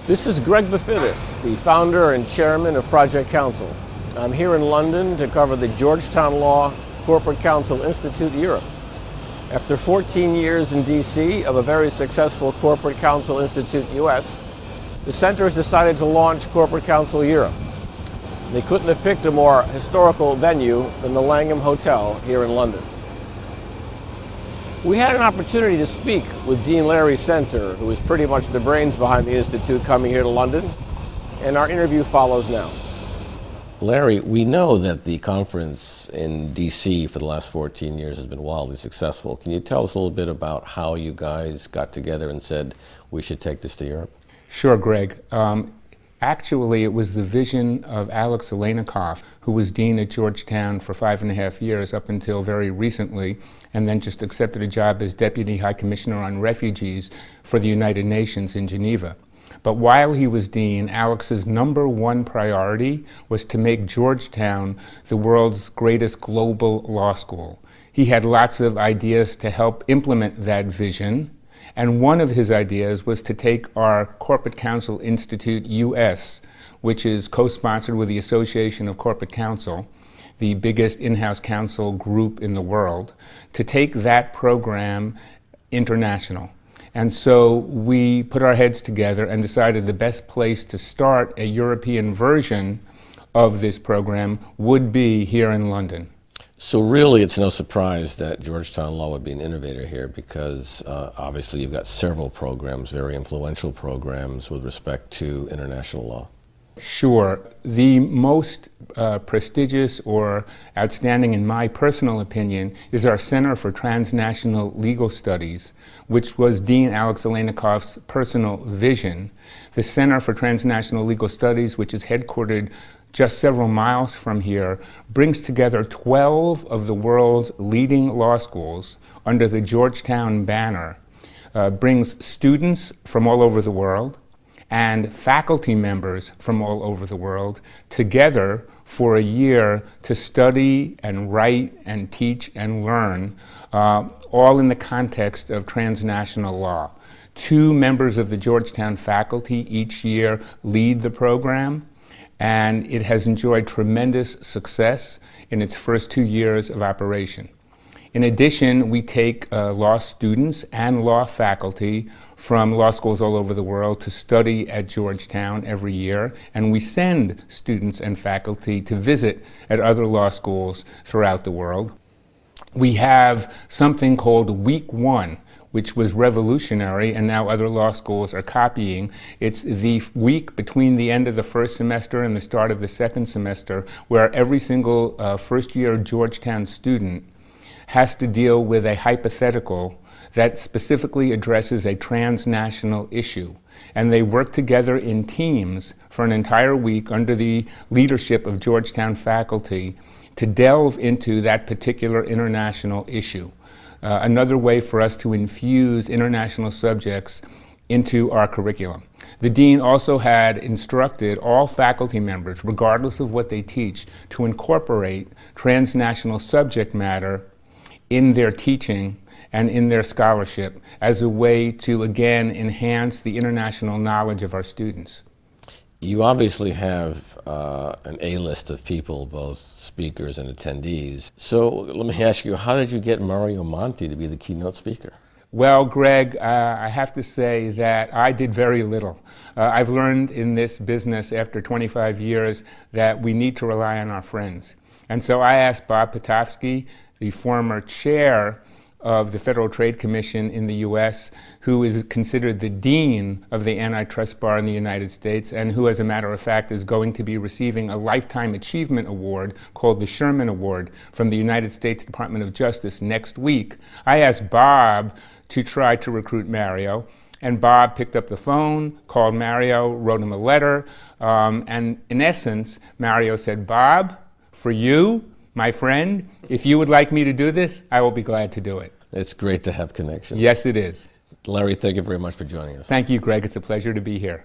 This is Greg Bafidis, the founder and chairman of Project Council. I'm here in London to cover the Georgetown Law Corporate Counsel Institute Europe. After 14 years in DC of a very successful Corporate Counsel Institute US, the center has decided to launch Corporate Counsel Europe. They couldn't have picked a more historical venue than the Langham Hotel here in London. We had an opportunity to speak with Dean Larry Center, who is pretty much the brains behind the Institute, coming here to London, and our interview follows now. Larry, we know that the conference in DC for the last 14 years has been wildly successful. Can you tell us a little bit about how you guys got together and said we should take this to Europe? Sure, Greg. Actually, it was the vision of Alex Aleinikoff, who was dean at Georgetown for 5.5 years up until very recently, and then just accepted a job as Deputy High Commissioner on Refugees for the United Nations in Geneva. But while he was dean, Alex's #1 priority was to make Georgetown the world's greatest global law school. He had lots of ideas to help implement that vision, and one of his ideas was to take our Corporate Counsel Institute US, which is co-sponsored with the Association of Corporate Counsel, the biggest in-house counsel group in the world, to take that program international. And so we put our heads together and decided the best place to start a European version of this program would be here in London. So really, it's no surprise that Georgetown Law would be an innovator here because obviously you've got several programs, very influential programs with respect to international law. Sure. The most prestigious or outstanding, in my personal opinion, is our Center for Transnational Legal Studies, which was Dean Alex Aleinikoff's personal vision. The Center for Transnational Legal Studies, which is headquartered just several miles from here, brings together 12 of the world's leading law schools under the Georgetown banner, brings students from all over the world and faculty members from all over the world together for a year to study and write and teach and learn, all in the context of transnational law. 2 members of the Georgetown faculty each year lead the program, and it has enjoyed tremendous success in its first 2 years of operation. In addition, we take law students and law faculty from law schools all over the world to study at Georgetown every year, and we send students and faculty to visit at other law schools throughout the world. We have something called Week 1, which was revolutionary, and now other law schools are copying. It's the week between the end of the first semester and the start of the second semester, where every single first-year Georgetown student has to deal with a hypothetical that specifically addresses a transnational issue. And they work together in teams for an entire week under the leadership of Georgetown faculty to delve into that particular international issue. Another way for us to infuse international subjects into our curriculum. The dean also had instructed all faculty members, regardless of what they teach, to incorporate transnational subject matter in their teaching and in their scholarship as a way to, again, enhance the international knowledge of our students. You obviously have an A-list of people, both speakers and attendees. So let me ask you, how did you get Mario Monti to be the keynote speaker? Well, Greg, I have to say that I did very little. I've learned in this business after 25 years that we need to rely on our friends. And so I asked Bob Pitofsky, the former chair of the Federal Trade Commission in the US, who is considered the dean of the antitrust bar in the United States, and who, as a matter of fact, is going to be receiving a Lifetime Achievement Award called the Sherman Award from the United States Department of Justice next week. I asked Bob to try to recruit Mario, and Bob picked up the phone, called Mario, wrote him a letter, and in essence, Mario said, "Bob, for you, my friend, if you would like me to do this, I will be glad to do it." It's great to have connection. Yes, it is. Larry, thank you very much for joining us. Thank you, Greg. It's a pleasure to be here.